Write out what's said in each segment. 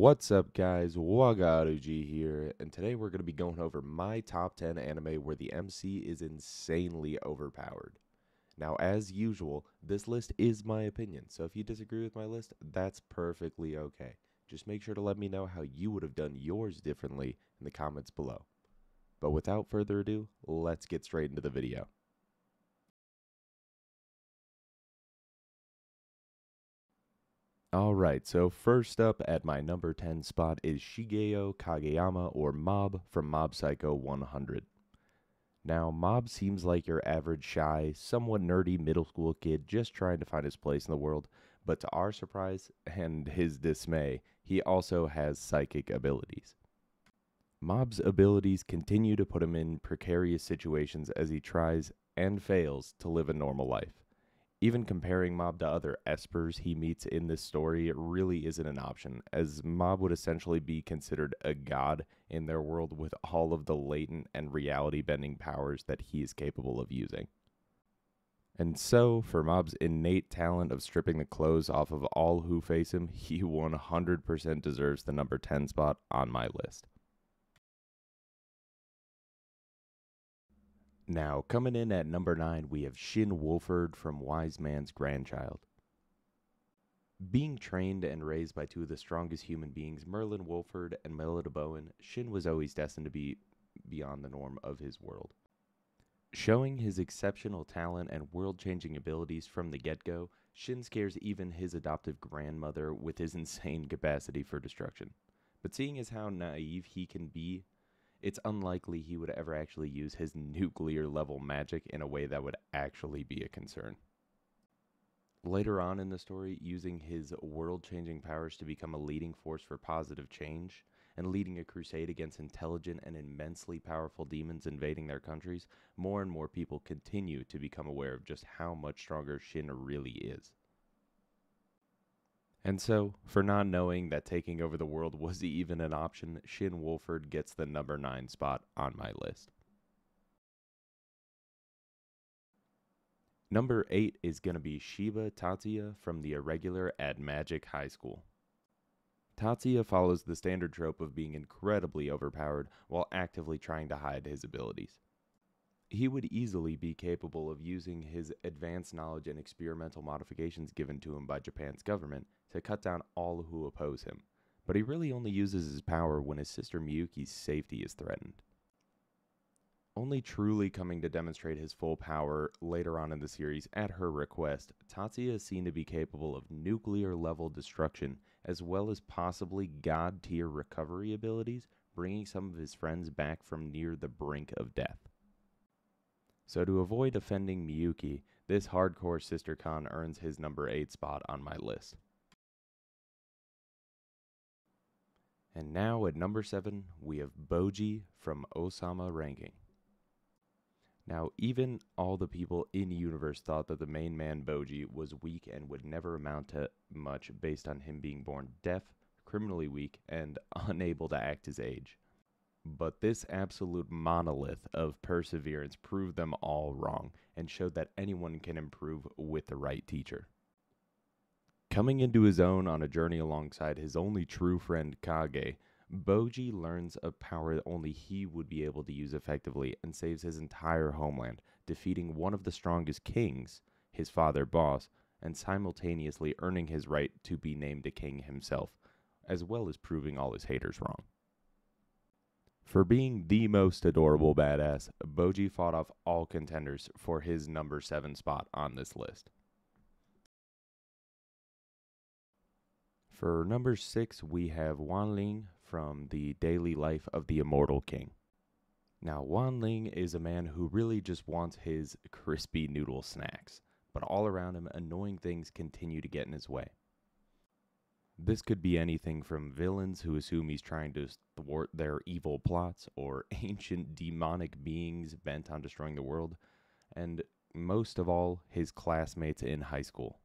What's up, guys? Wagaruji here, and today we're going to be going over my top 10 anime where the MC is insanely overpowered. Now, as usual, this list is my opinion, so if you disagree with my list, that's perfectly okay. Just make sure to let me know how you would have done yours differently in the comments below. But without further ado, let's get straight into the video. Alright, so first up at my number 10 spot is Shigeo Kageyama, or Mob, from Mob Psycho 100. Now, Mob seems like your average shy, somewhat nerdy middle school kid just trying to find his place in the world, but to our surprise and his dismay, he also has psychic abilities. Mob's abilities continue to put him in precarious situations as he tries and fails to live a normal life. Even comparing Mob to other espers he meets in this story really isn't an option, as Mob would essentially be considered a god in their world with all of the latent and reality-bending powers that he is capable of using. And so, for Mob's innate talent of stripping the clothes off of all who face him, he 100% deserves the number 10 spot on my list. Now, coming in at number 9, we have Shin Wolford from Wise Man's Grandchild. Being trained and raised by two of the strongest human beings, Merlin Wolford and Melody Bowen, Shin was always destined to be beyond the norm of his world. Showing his exceptional talent and world-changing abilities from the get-go, Shin scares even his adoptive grandmother with his insane capacity for destruction. But seeing as how naive he can be, it's unlikely he would ever actually use his nuclear-level magic in a way that would actually be a concern. Later on in the story, using his world-changing powers to become a leading force for positive change, and leading a crusade against intelligent and immensely powerful demons invading their countries, more and more people continue to become aware of just how much stronger Shin really is. And so, for not knowing that taking over the world was even an option, Shin Wolford gets the number 9 spot on my list. Number 8 is going to be Shiba Tatsuya from the Irregular at Magic High School. Tatsuya follows the standard trope of being incredibly overpowered while actively trying to hide his abilities. He would easily be capable of using his advanced knowledge and experimental modifications given to him by Japan's government to cut down all who oppose him, but he really only uses his power when his sister Miyuki's safety is threatened. Only truly coming to demonstrate his full power later on in the series at her request, Tatsuya is seen to be capable of nuclear-level destruction as well as possibly god-tier recovery abilities, bringing some of his friends back from near the brink of death. So to avoid offending Miyuki, this hardcore sister con earns his number 8 spot on my list. And now at number 7, we have Boji from Osama Ranking. Now, even all the people in the universe thought that the main man Boji was weak and would never amount to much based on him being born deaf, criminally weak, and unable to act his age. But this absolute monolith of perseverance proved them all wrong and showed that anyone can improve with the right teacher. Coming into his own on a journey alongside his only true friend Kage, Boji learns a power that only he would be able to use effectively and saves his entire homeland, defeating one of the strongest kings, his father Boss, and simultaneously earning his right to be named a king himself, as well as proving all his haters wrong. For being the most adorable badass, Boji fought off all contenders for his number 7 spot on this list. For number 6, we have Wan Ling from The Daily Life of the Immortal King. Now, Wan Ling is a man who really just wants his crispy noodle snacks, but all around him, annoying things continue to get in his way. This could be anything from villains who assume he's trying to thwart their evil plots, or ancient demonic beings bent on destroying the world, and most of all, his classmates in high school.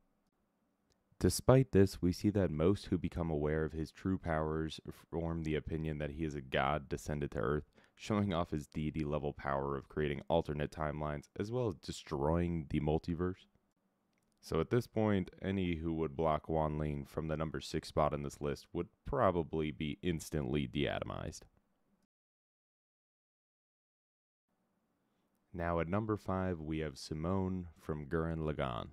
Despite this, we see that most who become aware of his true powers form the opinion that he is a god descended to Earth, showing off his deity-level power of creating alternate timelines, as well as destroying the multiverse. So at this point, any who would block Ling from the number 6 spot in this list would probably be instantly deatomized. Now at number 5, we have Simone from Gurren Lagann.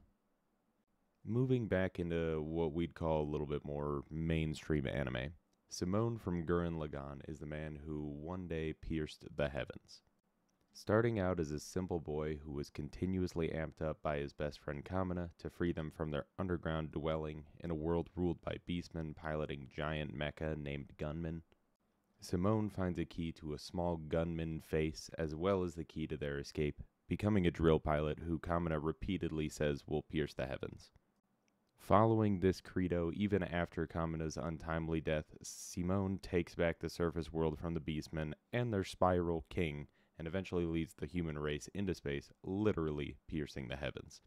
Moving back into what we'd call a little bit more mainstream anime, Simone from Gurren Lagann is the man who one day pierced the heavens. Starting out as a simple boy who was continuously amped up by his best friend Kamina to free them from their underground dwelling in a world ruled by beastmen piloting giant mecha named gunmen, Simone finds a key to a small gunman face as well as the key to their escape, becoming a drill pilot who Kamina repeatedly says will pierce the heavens. Following this credo, even after Kamina's untimely death, Simone takes back the surface world from the beastmen and their spiral king, and eventually leads the human race into space, literally piercing the heavens.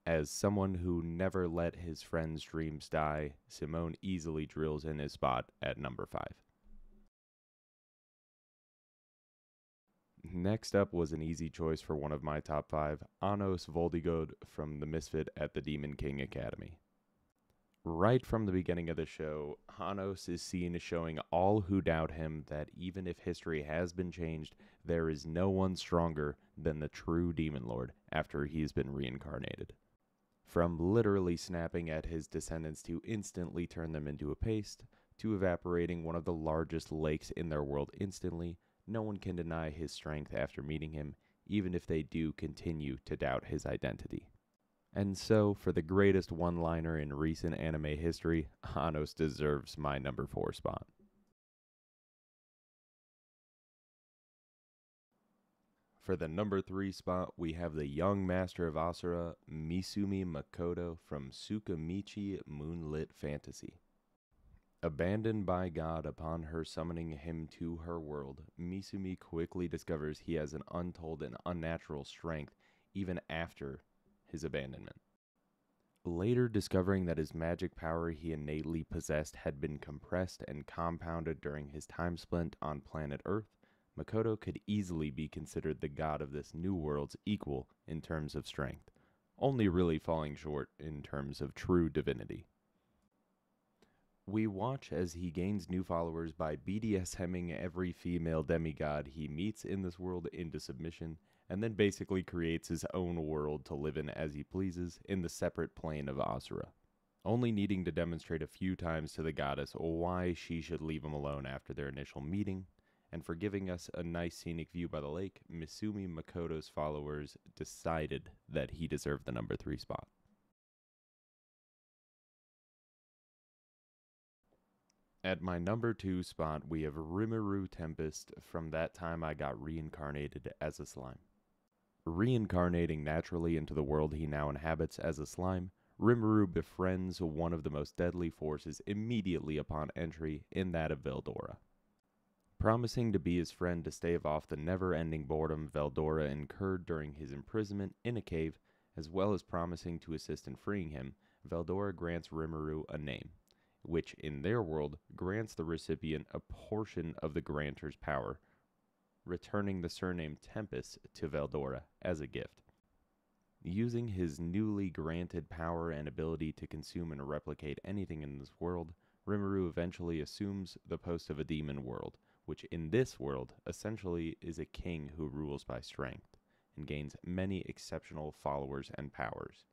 As someone who never let his friends' dreams die, Simone easily drills in his spot at number 5. Next up was an easy choice for one of my top 5, Hanos Voldigod from the Misfit at the Demon King Academy. Right from the beginning of the show, Hanos is seen as showing all who doubt him that even if history has been changed, there is no one stronger than the true Demon Lord after he's been reincarnated. From literally snapping at his descendants to instantly turn them into a paste, to evaporating one of the largest lakes in their world instantly, no one can deny his strength after meeting him, even if they do continue to doubt his identity. And so, for the greatest one-liner in recent anime history, Hanos deserves my number 4 spot. For the number 3 spot, we have the young master of Asura, Misumi Makoto from Tsukamichi Moonlit Fantasy. Abandoned by God upon her summoning him to her world, Misumi quickly discovers he has an untold and unnatural strength even after his abandonment. Later discovering that his magic power he innately possessed had been compressed and compounded during his time spent on planet Earth, Makoto could easily be considered the god of this new world's equal in terms of strength, only really falling short in terms of true divinity. We watch as he gains new followers by BDSMing every female demigod he meets in this world into submission, and then basically creates his own world to live in as he pleases in the separate plane of Asura, only needing to demonstrate a few times to the goddess why she should leave him alone after their initial meeting, and for giving us a nice scenic view by the lake, Misumi Makoto's followers decided that he deserved the number 3 spot. At my number 2 spot, we have Rimuru Tempest from That Time I Got Reincarnated as a Slime. Reincarnating naturally into the world he now inhabits as a slime, Rimuru befriends one of the most deadly forces immediately upon entry in that of Veldora. Promising to be his friend to stave off the never-ending boredom Veldora incurred during his imprisonment in a cave, as well as promising to assist in freeing him, Veldora grants Rimuru a name, which in their world grants the recipient a portion of the grantor's power, returning the surname Tempest to Veldora as a gift. Using his newly granted power and ability to consume and replicate anything in this world, Rimuru eventually assumes the post of a demon world, which in this world essentially is a king who rules by strength, and gains many exceptional followers and powers.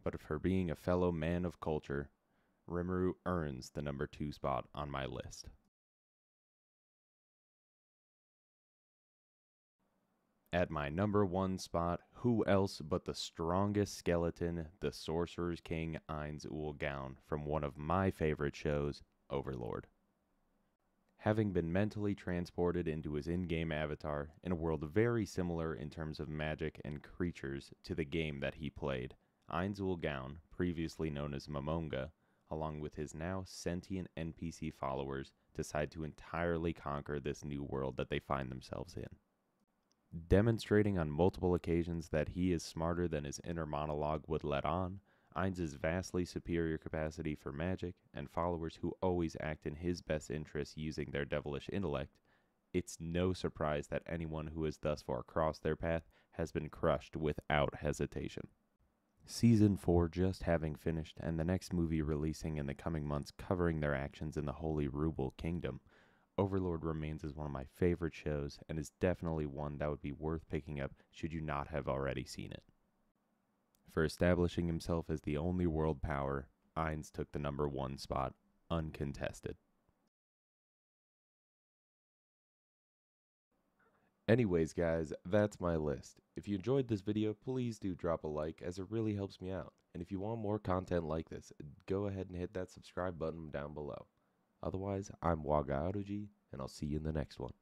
But for being a fellow man of culture, Rimuru earns the number 2 spot on my list. At my number 1 spot, who else but the strongest skeleton, the Sorcerer's King Ainz Ooal Gown from one of my favorite shows, Overlord. Having been mentally transported into his in-game avatar in a world very similar in terms of magic and creatures to the game that he played, Ainz Ooal Gown, previously known as Momonga, along with his now sentient NPC followers, decide to entirely conquer this new world that they find themselves in. Demonstrating on multiple occasions that he is smarter than his inner monologue would let on, Ainz's vastly superior capacity for magic, and followers who always act in his best interests using their devilish intellect, it's no surprise that anyone who has thus far crossed their path has been crushed without hesitation. Season 4 just having finished, and the next movie releasing in the coming months covering their actions in the Holy Ruble Kingdom, Overlord remains as one of my favorite shows and is definitely one that would be worth picking up should you not have already seen it. For establishing himself as the only world power, Ainz took the number 1 spot, uncontested. Anyways guys, that's my list. If you enjoyed this video, please do drop a like as it really helps me out. And if you want more content like this, go ahead and hit that subscribe button down below. Otherwise, I'm Wagaruji, and I'll see you in the next one.